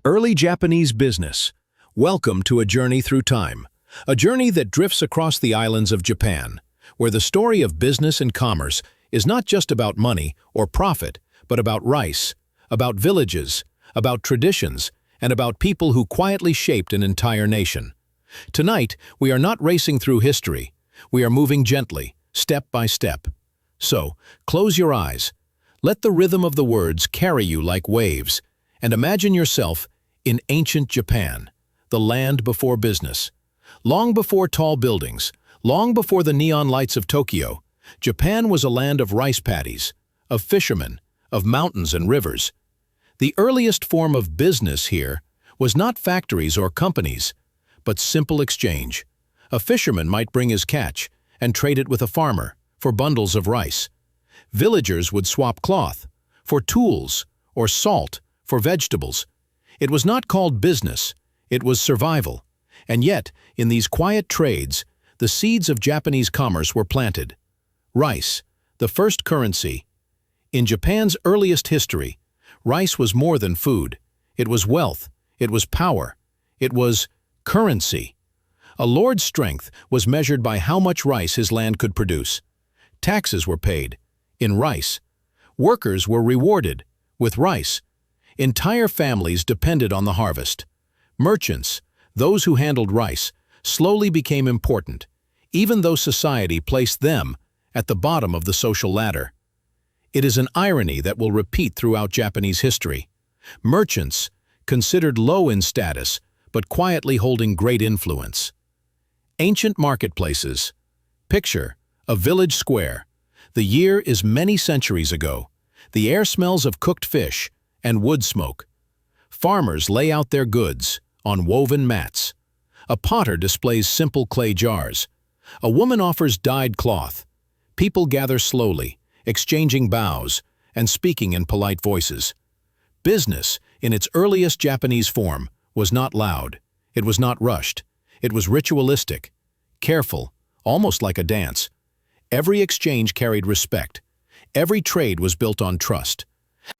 Early Japanese business. Welcome to a journey through time. A journey that drifts across the islands of Japan, where the story of business and commerce is not just about money or profit, but about rice, about villages, about traditions, and about people who quietly shaped an entire nation. Tonight, we are not racing through history. We are moving gently, step by step. So, close your eyes. Let the rhythm of the words carry you like waves, and imagine yourself in ancient Japan, the land before business. Long before tall buildings, long before the neon lights of Tokyo, Japan was a land of rice paddies, of fishermen, of mountains and rivers. The earliest form of business here was not factories or companies, but simple exchange. A fisherman might bring his catch and trade it with a farmer for bundles of rice. Villagers would swap cloth for tools or salt for vegetables. It was not called business, it was survival. And yet, in these quiet trades, the seeds of Japanese commerce were planted. Rice, the first currency. In Japan's earliest history, rice was more than food. It was wealth, it was power, it was currency. A lord's strength was measured by how much rice his land could produce. Taxes were paid in rice. Workers were rewarded with rice. Entire families depended on the harvest. Merchants, those who handled rice, slowly became important, even though society placed them at the bottom of the social ladder. It is an irony that will repeat throughout Japanese history. Merchants, considered low in status, but quietly holding great influence. Ancient marketplaces. Picture a village square. The year is many centuries ago. The air smells of cooked fish and wood smoke. Farmers lay out their goods on woven mats. A potter displays simple clay jars. A woman offers dyed cloth. People gather slowly, exchanging bows and speaking in polite voices. Business, in its earliest Japanese form, was not loud. It was not rushed. It was ritualistic, careful, almost like a dance. Every exchange carried respect. Every trade was built on trust.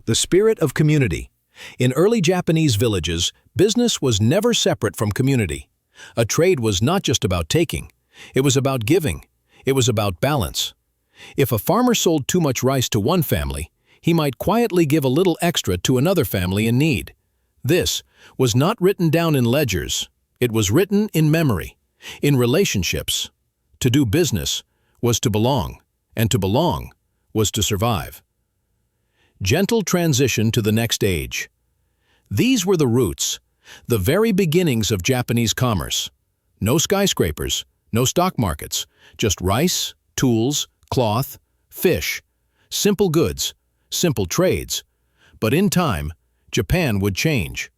The spirit of community. In early Japanese villages, business was never separate from community. A trade was not just about taking. It was about giving. It was about balance. If a farmer sold too much rice to one family, he might quietly give a little extra to another family in need. This was not written down in ledgers. It was written in memory, in relationships. To do business was to belong, and to belong was to survive. Gentle transition to the next age. These were the roots, the very beginnings of Japanese commerce. No skyscrapers, no stock markets, just rice, tools, cloth, fish, simple goods, simple trades. But in time, Japan would change.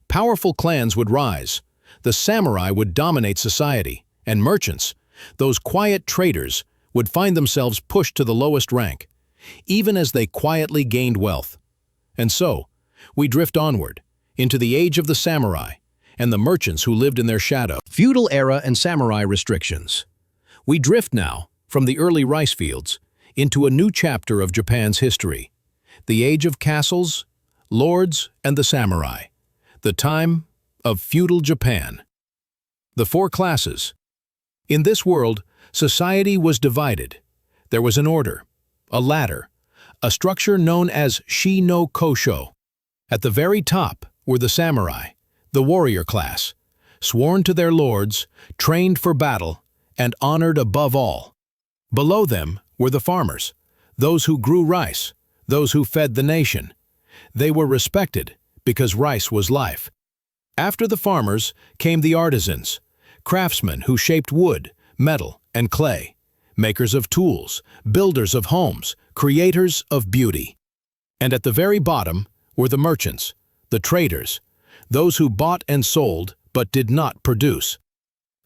Powerful clans would rise. The samurai would dominate society, and merchants, those quiet traders, would find themselves pushed to the lowest rank, even as they quietly gained wealth. And so, we drift onward, into the age of the samurai, and the merchants who lived in their shadow. Feudal era and samurai restrictions. We drift now, from the early rice fields, into a new chapter of Japan's history. The age of castles, lords, and the samurai. The time of feudal Japan. The four classes. In this world, society was divided. There was an order, a ladder, a structure known as shi no kosho. At the very top were the samurai, the warrior class, sworn to their lords, trained for battle, and honored above all. Below them were the farmers, those who grew rice, those who fed the nation. They were respected because rice was life. After the farmers came the artisans, craftsmen who shaped wood, metal, and clay, makers of tools, builders of homes, creators of beauty. And at the very bottom were the merchants, the traders, those who bought and sold but did not produce.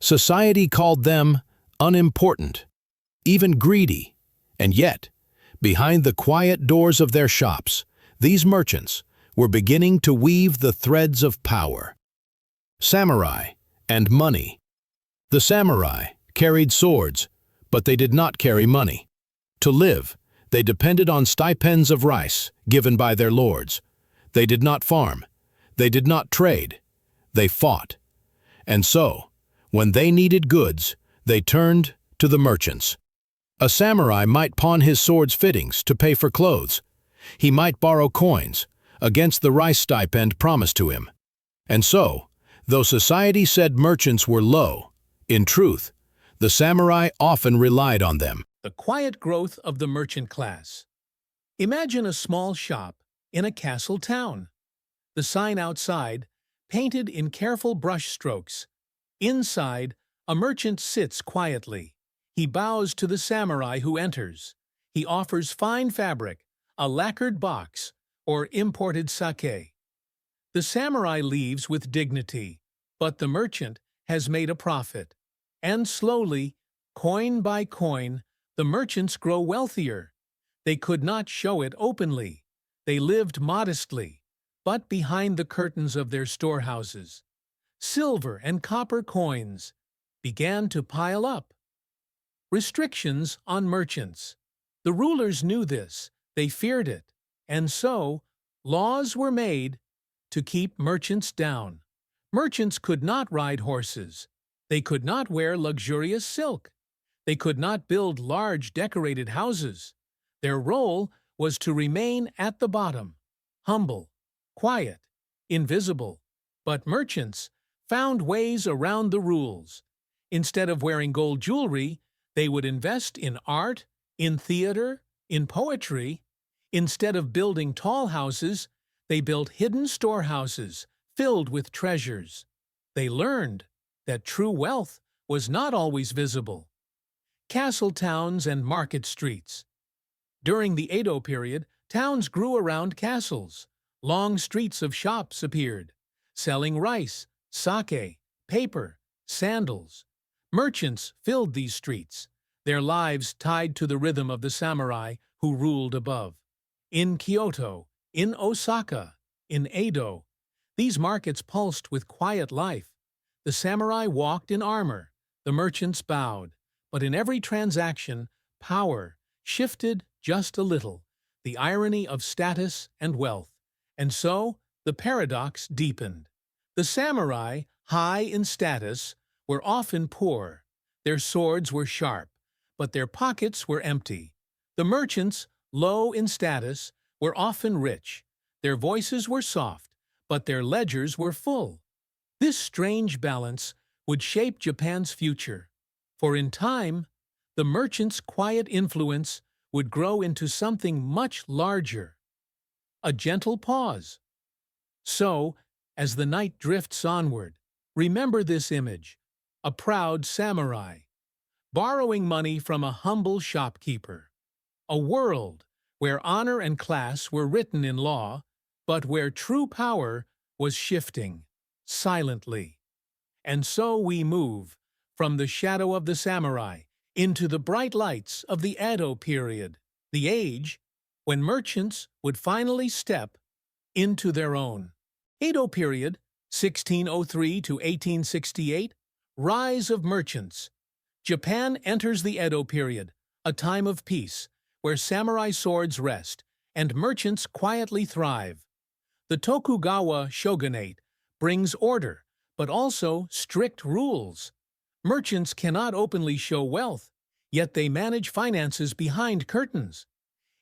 Society called them unimportant, even greedy, and yet, behind the quiet doors of their shops, these merchants were beginning to weave the threads of power. Samurai and money. The samurai carried swords, but they did not carry money. To live, they depended on stipends of rice given by their lords. They did not farm. They did not trade, they fought. And so, when they needed goods, they turned to the merchants. A samurai might pawn his sword's fittings to pay for clothes. He might borrow coins against the rice stipend promised to him. And so, though society said merchants were low, in truth, the samurai often relied on them. The quiet growth of the merchant class. Imagine a small shop in a castle town. The sign outside, painted in careful brush strokes. Inside, a merchant sits quietly. He bows to the samurai who enters. He offers fine fabric, a lacquered box, or imported sake. The samurai leaves with dignity, but the merchant has made a profit. And slowly, coin by coin, the merchants grow wealthier. They could not show it openly. They lived modestly, but behind the curtains of their storehouses. Silver and copper coins began to pile up. Restrictions on merchants. The rulers knew this, they feared it, and so laws were made to keep merchants down. Merchants could not ride horses. They could not wear luxurious silk. They could not build large decorated houses. Their role was to remain at the bottom, humble, quiet, invisible. But merchants found ways around the rules. Instead of wearing gold jewelry, they would invest in art, in theater, in poetry. Instead of building tall houses, they built hidden storehouses filled with treasures. They learned that true wealth was not always visible. Castle towns and market streets. During the Edo period, towns grew around castles. Long streets of shops appeared, selling rice, sake, paper, sandals. Merchants filled these streets, their lives tied to the rhythm of the samurai who ruled above. In Kyoto, in Osaka, in Edo, these markets pulsed with quiet life. The samurai walked in armor, the merchants bowed, but in every transaction, power shifted just a little, the irony of status and wealth. And so, the paradox deepened. The samurai, high in status, were often poor. Their swords were sharp, but their pockets were empty. The merchants, low in status, were often rich. Their voices were soft, but their ledgers were full. This strange balance would shape Japan's future, for in time, the merchants' quiet influence would grow into something much larger. A gentle pause. So, as the night drifts onward, remember this image: a proud samurai, borrowing money from a humble shopkeeper. A world where honor and class were written in law, but where true power was shifting, silently. And so we move from the shadow of the samurai into the bright lights of the Edo period, the age when merchants would finally step into their own. Edo period, 1603 to 1868, rise of merchants. Japan enters the Edo period, a time of peace, where samurai swords rest and merchants quietly thrive. The Tokugawa shogunate brings order, but also strict rules. Merchants cannot openly show wealth, yet they manage finances behind curtains.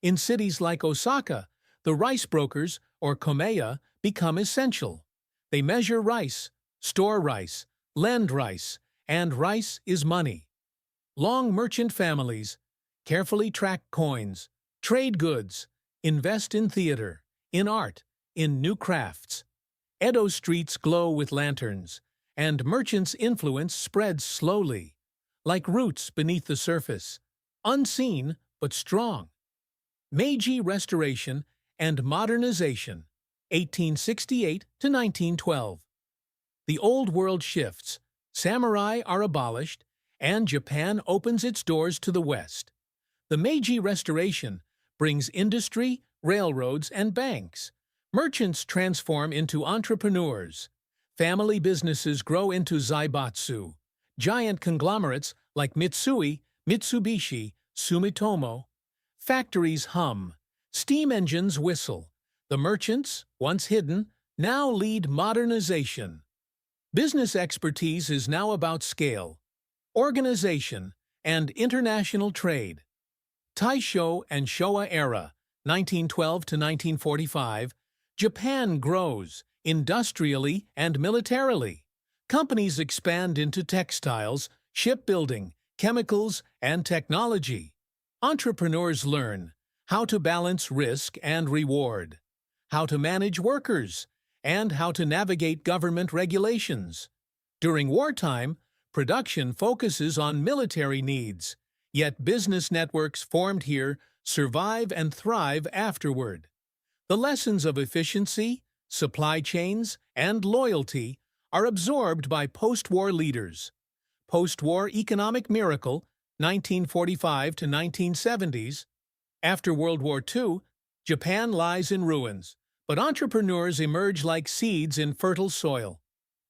In cities like Osaka, the rice brokers, or komeya, become essential. They measure rice, store rice, lend rice, and rice is money. Long merchant families carefully track coins, trade goods, invest in theater, in art, in new crafts. Edo streets glow with lanterns, and merchants' influence spreads slowly, like roots beneath the surface, unseen but strong. Meiji Restoration and Modernization, 1868 to 1912. The old world shifts, samurai are abolished, and Japan opens its doors to the West. The Meiji Restoration brings industry, railroads, and banks. Merchants transform into entrepreneurs. Family businesses grow into zaibatsu. Giant conglomerates like Mitsui, Mitsubishi, Sumitomo. Factories hum. Steam engines whistle. The merchants, once hidden, now lead modernization. Business expertise is now about scale, organization, and international trade. Taisho and Showa era, 1912 to 1945, Japan grows industrially and militarily. Companies expand into textiles, shipbuilding, chemicals, and technology. Entrepreneurs learn how to balance risk and reward, how to manage workers, and how to navigate government regulations. During wartime, production focuses on military needs, yet business networks formed here survive and thrive afterward. The lessons of efficiency, supply chains, and loyalty are absorbed by post-war leaders. Post-war economic miracle, 1945 to 1970s. After World War II, Japan lies in ruins, but entrepreneurs emerge like seeds in fertile soil.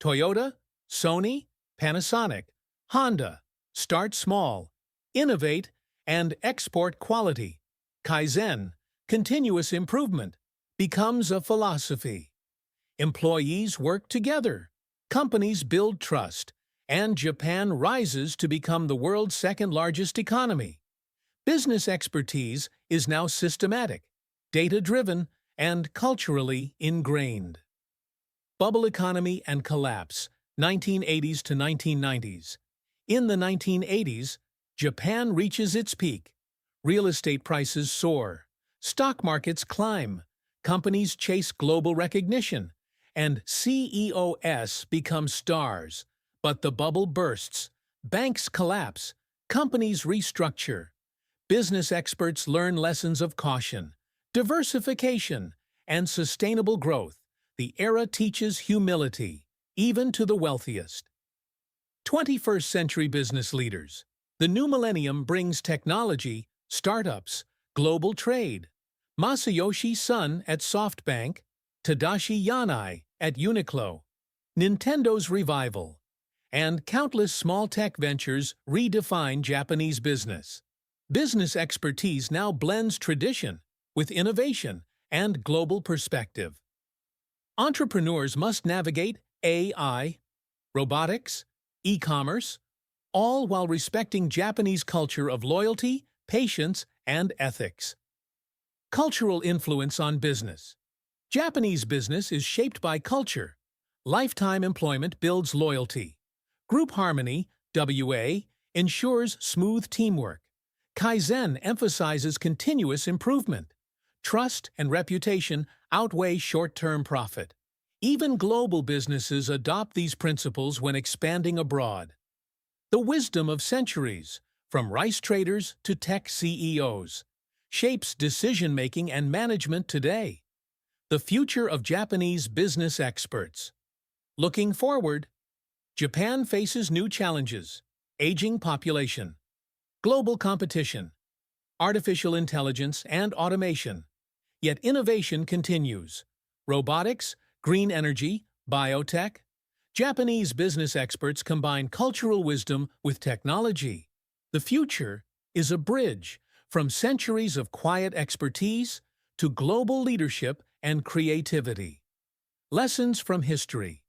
Toyota, Sony, Panasonic, Honda start small, innovate, and export quality. Kaizen, continuous improvement, becomes a philosophy. Employees work together, companies build trust, and Japan rises to become the world's second-largest economy. Business expertise is now systematic, data-driven, and culturally ingrained. Bubble economy and collapse, 1980s to 1990s. In the 1980s, Japan reaches its peak. Real estate prices soar, stock markets climb, companies chase global recognition, and CEOs become stars. But the bubble bursts, banks collapse, companies restructure. Business experts learn lessons of caution, diversification, and sustainable growth. The era teaches humility, even to the wealthiest. 21st century business leaders. The new millennium brings technology, startups, global trade. Masayoshi Son at SoftBank, Tadashi Yanai at Uniqlo, Nintendo's revival, and countless small tech ventures redefine Japanese business. Business expertise now blends tradition with innovation and global perspective. Entrepreneurs must navigate AI, robotics, e-commerce, all while respecting Japanese culture of loyalty, patience, and ethics. Cultural influence on business. Japanese business is shaped by culture. Lifetime employment builds loyalty. Group harmony, WA, ensures smooth teamwork. Kaizen emphasizes continuous improvement. Trust and reputation outweigh short-term profit. Even global businesses adopt these principles when expanding abroad. The wisdom of centuries, from rice traders to tech CEOs, shapes decision-making and management today. The future of Japanese business experts. Looking forward, Japan faces new challenges: aging population, global competition, artificial intelligence, and automation. Yet innovation continues. Robotics, green energy, biotech. Japanese business experts combine cultural wisdom with technology. The future is a bridge from centuries of quiet expertise to global leadership and creativity. Lessons from history.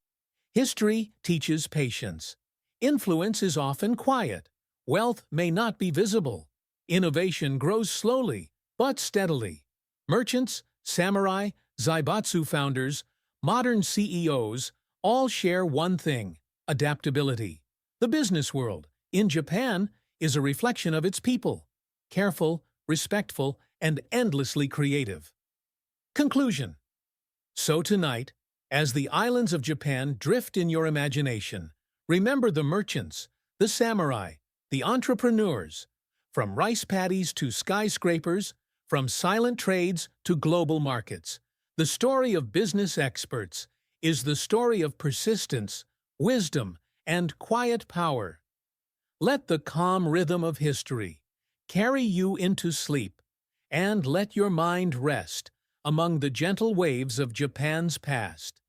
History teaches patience. Influence is often quiet. Wealth may not be visible. Innovation grows slowly, but steadily. Merchants, samurai, zaibatsu founders, modern CEOs all share one thing: adaptability. The business world, in Japan, is a reflection of its people: careful, respectful, and endlessly creative. Conclusion. So tonight, as the islands of Japan drift in your imagination, remember the merchants, the samurai, the entrepreneurs. From rice paddies to skyscrapers, from silent trades to global markets, the story of business experts is the story of persistence, wisdom, and quiet power. Let the calm rhythm of history carry you into sleep, and let your mind rest among the gentle waves of Japan's past.